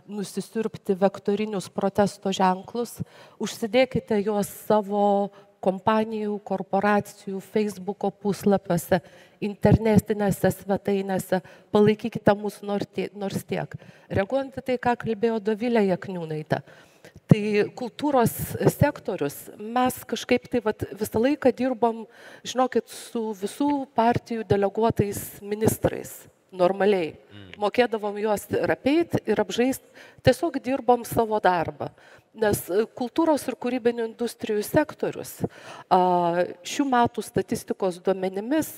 nusisiurbti vektorinius protesto ženklus. Užsidėkite juos savo kompanijų, korporacijų, Facebooko puslapiuose, internetinėse svetainėse. Palaikykite mus nors tiek. Reaguojant į tai, ką kalbėjo Dovilė Jakniūnaitė. Tai kultūros sektorius, mes kažkaip tai visą laiką dirbom, žinokit, su visų partijų deleguotais ministrais, normaliai. Mokėdavom juos ir apeit, ir apžaist, tiesiog dirbom savo darbą. Nes kultūros ir kūrybinių industrijų sektorius šių metų statistikos duomenimis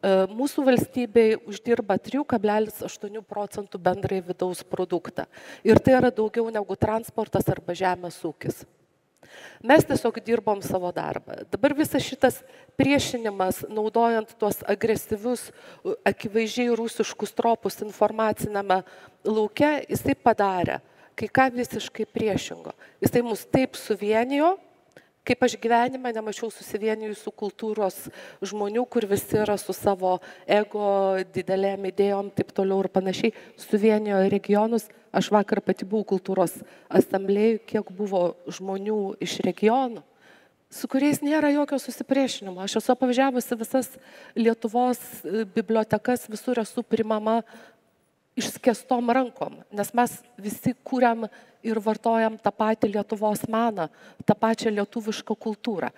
mūsų valstybei uždirba 3,8% bendrai vidaus produktą. Ir tai yra daugiau negu transportas arba žemės ūkis. Mes tiesiog dirbom savo darbą. Dabar visas šitas priešinimas, naudojant tuos agresyvius, akivaizdžiai rusiškus tropus informacinėme lauke, jisai padarė kai ką visiškai priešingo. Jisai mus taip suvienijo, kaip aš gyvenime nemačiau susivienijusių kultūros žmonių, kur visi yra su savo ego, didelėm idėjom, taip toliau ir panašiai, suvienijo regionus. Aš vakar pati buvau kultūros asamblėjų, kiek buvo žmonių iš regionų. su kuriais nėra jokio susipriešinimo. Aš esu apvažiavusi visas Lietuvos bibliotekas, visur esu primama išskėstom rankom, nes mes visi kūriam ir vartojam tą patį Lietuvos meną, tą pačią lietuvišką kultūrą.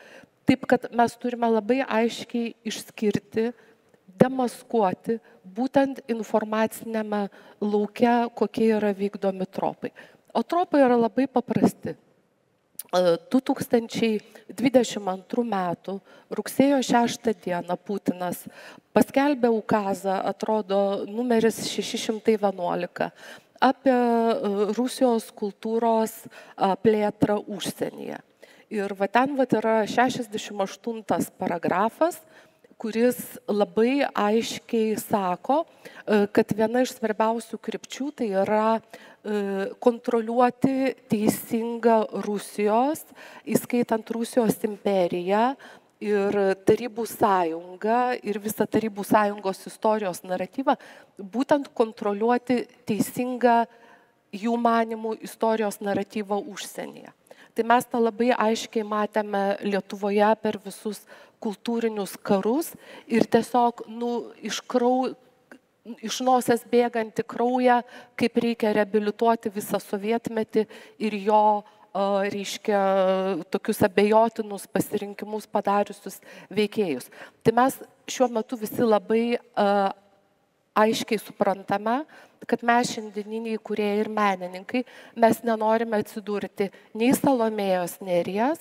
Taip, kad mes turime labai aiškiai išskirti, demaskuoti būtent informacinėme lauke, kokie yra vykdomi tropai. O tropai yra labai paprasti. 2022 metų rugsėjo 6 dieną Putinas paskelbė ukazą, atrodo, numeris 611, apie Rusijos kultūros plėtrą užsienyje. Ir ten yra 68 paragrafas, kuris labai aiškiai sako, kad viena iš svarbiausių krypčių tai yra kontroliuoti teisingą Rusijos, įskaitant Rusijos imperiją ir Tarybų sąjungą ir visą Tarybų sąjungos istorijos naratyvą, būtent kontroliuoti teisingą jų manimų istorijos naratyvą užsienyje. Tai mes tą labai aiškiai matėme Lietuvoje per visus kultūrinius karus ir tiesiog iš nosies bėgantį kraują, kaip reikia reabilituoti visą sovietmetį ir jo, reiškia, tokius abejotinus pasirinkimus padariusius veikėjus. Tai mes šiuo metu visi labai aiškiai suprantame, kad mes šiandieniniai kūrėjai ir menininkai, mes nenorime atsidurti nei Salomėjos Nėries,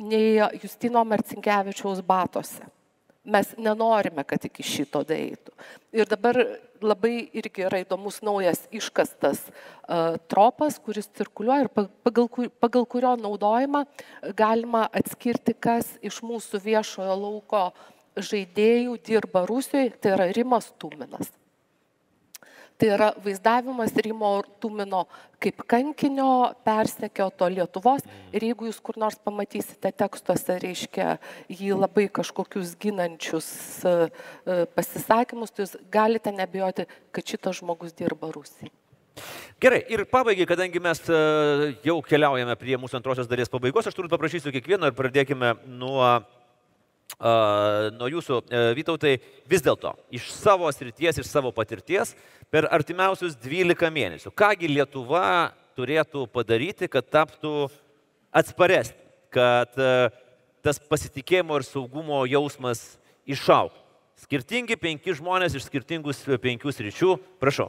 nei Justino Marcinkevičiaus batose. Mes nenorime, kad iki šito daeitų. Ir dabar labai irgi yra įdomus naujas iškastas tropas, kuris cirkuliuoja ir pagal kurio naudojimą galima atskirti, kas iš mūsų viešojo lauko žaidėjų dirba Rusijoje, tai yra Rimas Tuminas. Tai yra vaizdavimas Rimo Tumino kaip kankinio, persekioto Lietuvos. Ir jeigu jūs kur nors pamatysite tekstuose, reiškia, jį labai kažkokius ginančius pasisakymus, tai jūs galite nebijoti, kad šitas žmogus dirba Rusijai. Gerai, ir pabaigai, kadangi mes jau keliaujame prie mūsų antrosios dalies pabaigos, aš turbūt paprašysiu kiekvieno ir pradėkime nuo jūsų, Vytautai, vis dėlto, iš savo srities, iš savo patirties, per artimiausius 12 mėnesių. Kągi Lietuva turėtų padaryti, kad taptų atsparesnė, kad tas pasitikėjimo ir saugumo jausmas išaugtų. Skirtingi 5 žmonės iš skirtingus 5 sričių. Prašau.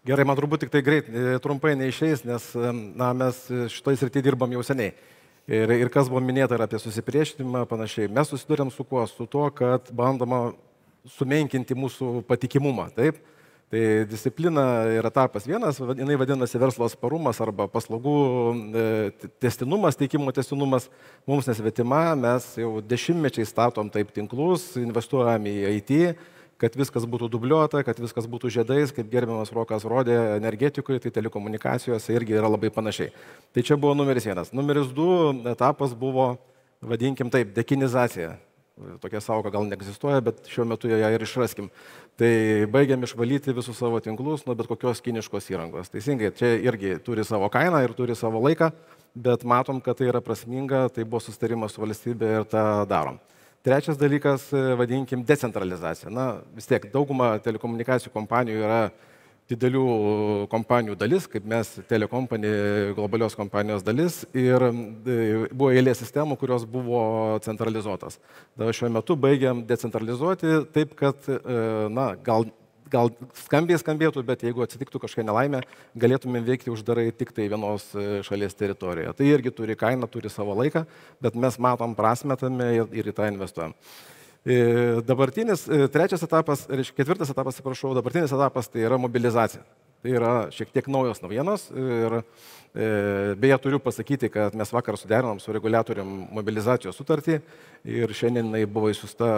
Gerai, man turbūt tik tai greit, trumpai neišeis, nes mes šitoj srity dirbam jau seniai. Ir kas buvo minėta apie susipriešinimą, panašiai. Mes susidurėm su kuo? Su to, kad bandoma sumenkinti mūsų patikimumą. Taip? Tai disciplina yra etapas vienas, jinai vadinasi verslo atsparumas arba paslaugų tęstinumas, teikimo tęstinumas. Mums nesvetima, mes jau dešimtmečiais statom taip tinklus, investuojam į IT, kad viskas būtų dubliuota, kad viskas būtų žiedais, kaip gerbiamas Rokas rodė energetikoje, tai telekomunikacijose irgi yra labai panašiai. Tai čia buvo numeris 1. Numeris 2 etapas buvo, vadinkim taip, dekinizacija. Tokia savoka gal neegzistuoja, bet šiuo metu ją ir išraskim. Tai baigiam išvalyti visus savo tinklus nuo bet kokios kiniškos įrangos. Teisingai, čia irgi turi savo kainą ir turi savo laiką, bet matom, kad tai yra prasminga, tai buvo susitarimas su valstybė ir tą darom. Trečias dalykas, vadinkim, decentralizacija. Na, vis tiek, dauguma telekomunikacijų kompanijų yra didelių kompanijų dalis, kaip mes telekompanija, globalios kompanijos dalis, ir buvo eilė sistemų, kurios buvo centralizuotas. Dabar šiuo metu baigiam decentralizuoti taip, kad, na, gal skambiai skambėtų, bet jeigu atsitiktų kažkokia nelaimė, galėtumėm veikti uždarai tik tai vienos šalies teritorijoje. Tai irgi turi kainą, turi savo laiką, bet mes matom prasmę tame ir į tą investuojam. Dabartinis, trečias etapas, ketvirtas etapas, atsiprašau, dabartinis etapas tai yra mobilizacija. Tai yra šiek tiek naujos naujienos ir beje turiu pasakyti, kad mes vakar suderinom su reguliatorium mobilizacijos sutartį ir šiandien jinai buvo išsiųsta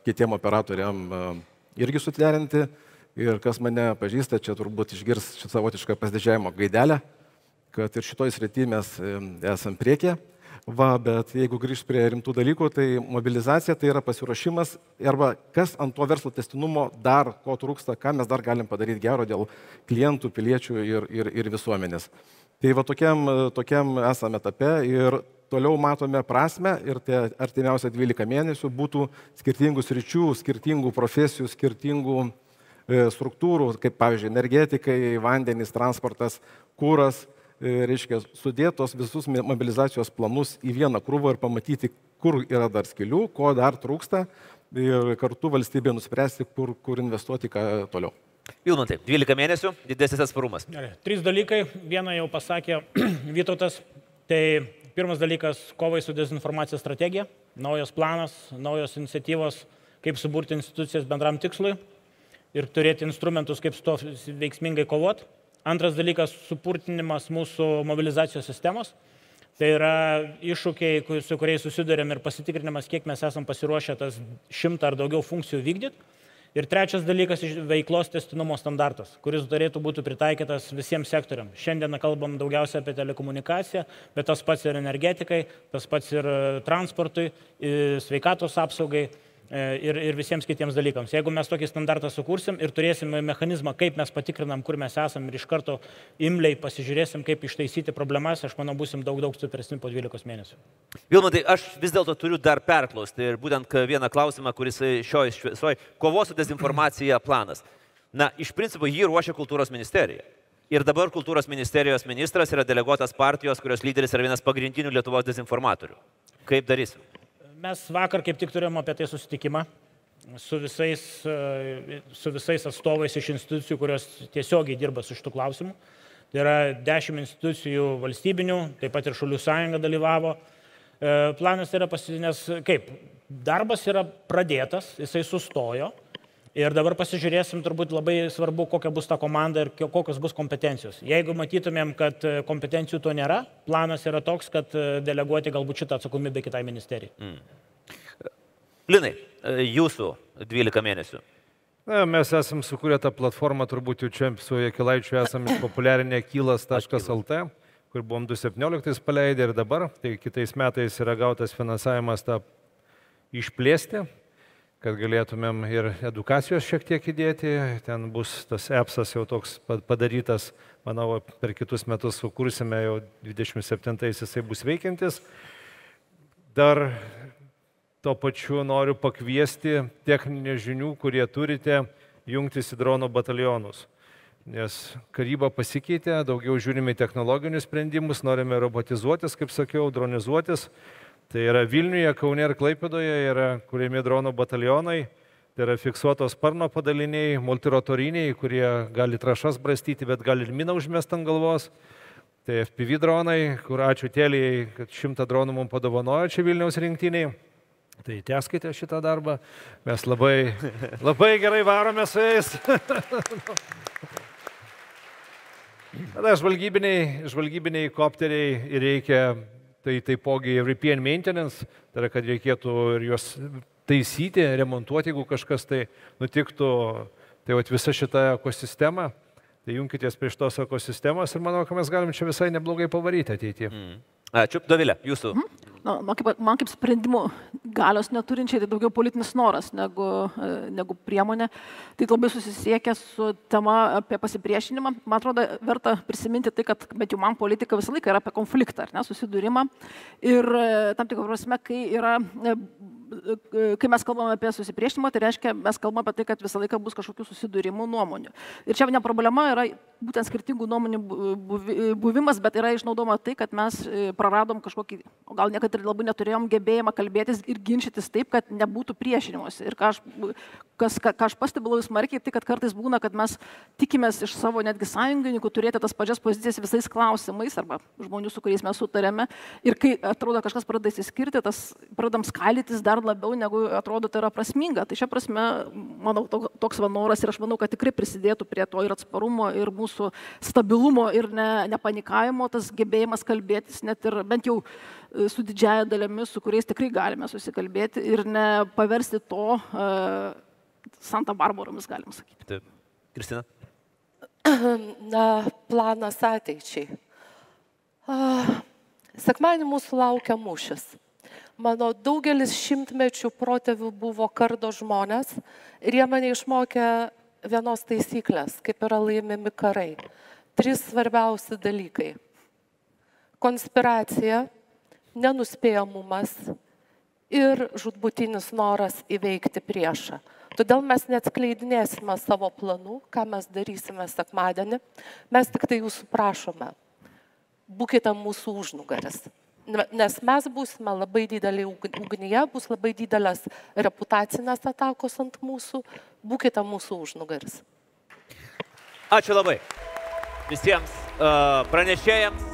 kitiem operatoriam irgi suderinti. Ir kas mane pažįsta, čia turbūt išgirs šitą savotišką pasididžiavimo gaidelę, kad ir šitoj srity mes esam priekyje. Va, bet jeigu grįžt prie rimtų dalykų, tai mobilizacija tai yra pasiruošimas arba kas ant to verslo tęstinumo dar ko trūksta, ką mes dar galim padaryti gero dėl klientų, piliečių ir visuomenės. Tai va tokiam esame etape ir toliau matome prasme ir tie artimiausia 12 mėnesių būtų skirtingų sričių, skirtingų profesijų, skirtingų struktūrų, kaip pavyzdžiui energetikai, vandenys, transportas, kūras, reiškia sudėtos visus mobilizacijos planus į vieną krūvą ir pamatyti, kur yra dar skylių, ko dar trūksta ir kartu valstybė nuspręsti, kur investuoti, ką toliau. Vilmantai, 12 mėnesių, didesnis atsparumas. Gerai. 3 dalykai, vieną jau pasakė Vytautas, tai pirmas dalykas - kovai su dezinformacija strategija, naujas planas, naujos iniciatyvos, kaip suburti institucijas bendram tikslui ir turėti instrumentus, kaip su to veiksmingai kovoti. Antras dalykas - supurtinimas mūsų mobilizacijos sistemos. Tai yra iššūkiai, su kuriais susidurėm ir pasitikrinimas, kiek mes esam pasiruošę tas 100 ar daugiau funkcijų vykdyti. Ir trečias dalykas - veiklos tęstinumo standartas, kuris turėtų būti pritaikytas visiems sektoriams. Šiandien kalbam daugiausia apie telekomunikaciją, bet tas pats ir energetikai, tas pats ir transportui, sveikatos apsaugai ir visiems kitiems dalykams. Jeigu mes tokį standartą sukursim ir turėsim mechanizmą, kaip mes patikrinam, kur mes esam ir iš karto imliai pasižiūrėsim, kaip ištaisyti problemas, aš manau, būsim daug stipresni po 12 mėnesių. Vilmantai, aš vis dėlto turiu dar perklausti ir būtent vieną klausimą, kuris šioj šviesoj - kovos su dezinformacija planas. Na, iš principo jį ruošia kultūros ministerija. Ir dabar kultūros ministerijos ministras yra deleguotas partijos, kurios lyderis yra vienas pagrindinių Lietuvos dezinformatorių. Kaip darysim? Mes vakar kaip tik turėjom apie tai susitikimą su visais atstovais iš institucijų, kurios tiesiogiai dirba su šitų klausimų. Tai yra 10 institucijų valstybinių, taip pat ir Šaulių sąjunga dalyvavo. Planas yra nes kaip, darbas yra pradėtas, jisai sustojo. Ir dabar pasižiūrėsim, turbūt labai svarbu, kokia bus ta komanda ir kokios bus kompetencijos. Jeigu matytumėm, kad kompetencijų to nėra, planas yra toks, kad deleguoti galbūt šitą atsakomybę kitai ministerijai. Linai, jūsų 12 mėnesių. Na, mes esam sukūrę tą platformą, turbūt jau čia su Jakilaičiu esame išpopuliarinę kylas.lt, kur buvom 2017 paleidę ir dabar, tai kitais metais yra gautas finansavimas tą išplėsti, kad galėtumėm ir edukacijos šiek tiek įdėti. Ten bus tas appsas jau toks padarytas, manau, per kitus metus sukursime, jau 27-ais jisai bus veikiantis. Dar tuo pačiu noriu pakviesti techninės žinių, kurie turite, jungtis į dronų batalionus. Nes karyba pasikeitė, daugiau žiūrime į technologinius sprendimus, norime robotizuotis, kaip sakiau, dronizuotis. Tai yra Vilniuje, Kaune ir Klaipėdoje yra kuriami dronų batalionai, tai yra fiksuotos sparno padaliniai, multirotoriniai, kurie gali trąšas brastyti, bet gali ir miną užmest ant galvos. Tai FPV dronai, kur ačiū Telijai, kad 100 dronų mums padovanojo čia Vilniaus rinktiniai. Tai tęskite šitą darbą, mes labai gerai varome su jais. Tada žvalgybiniai kopteriai reikia. Tai taipogi repair maintenance, tai yra, kad reikėtų ir juos taisyti, remontuoti, jeigu kažkas tai nutiktų. Tai visa šita ekosistema, tai junkitės prie šitos ekosistemos ir manau, kad mes galim čia visai neblogai pavaryti ateityje. Ačiū, Dovilė, jūsų. Man kaip sprendimų galios neturinčiai, tai daugiau politinis noras negu priemonė. Tai labai susisiekia su tema apie pasipriešinimą. Man atrodo, verta prisiminti tai, kad bent jau man politika visą laiką yra apie konfliktą, ar ne, susidūrimą. Ir tam tikrą prasme, kai mes kalbame apie susipriešinimą, tai reiškia, mes kalbame apie tai, kad visą laiką bus kažkokių susidūrimų nuomonių. Ir čia ne problema yra būtent skirtingų nuomonių buvimas, bet yra išnaudoma tai, kad mes praradom kažkokį, o gal niekad ir labai neturėjom gebėjimą kalbėtis ir ginčytis taip, kad nebūtų priešinimuose. Ir ką aš pastebiu labai smarkiai, tai kad kartais būna, kad mes tikimės iš savo netgi sąjungininkų turėti tas pačias pozicijas visais klausimais arba žmonių, su kuriais mes sutarėme. Ir kai atrodo kažkas pradeda įsiskirti, tas pradedam skaidytis dar labiau, negu atrodo tai yra prasminga. Tai šia prasme, manau, toks noras ir aš manau, kad tikrai prisidėtų prie to ir atsparumo, ir mūsų stabilumo, ir nepanikavimo, tas gebėjimas kalbėtis, net ir bent jau su didžiaja dalimi, su kuriais tikrai galime susikalbėti ir nepaversti to Santa Barbaromis, galim sakyti. Taip. Kristina? Na, planas ateičiai. Sekmadienį mūsų laukia mūšis. Mano daugelis šimtmečių protėvių buvo kardo žmonės ir jie mane išmokė vienos taisyklės, kaip yra laimimi karai. 3 svarbiausi dalykai. Konspiracija, nenuspėjamumas ir žūtbūtinis noras įveikti priešą. Todėl mes neatskleidinėsime savo planų, ką mes darysime sekmadienį. Mes tik tai jūsų prašome, būkite mūsų užnugaris. Nes mes būsime labai dideliai ugnyje, bus labai didelės reputacinės atakos ant mūsų, būkite mūsų užnugaris. Ačiū labai visiems pranešėjams.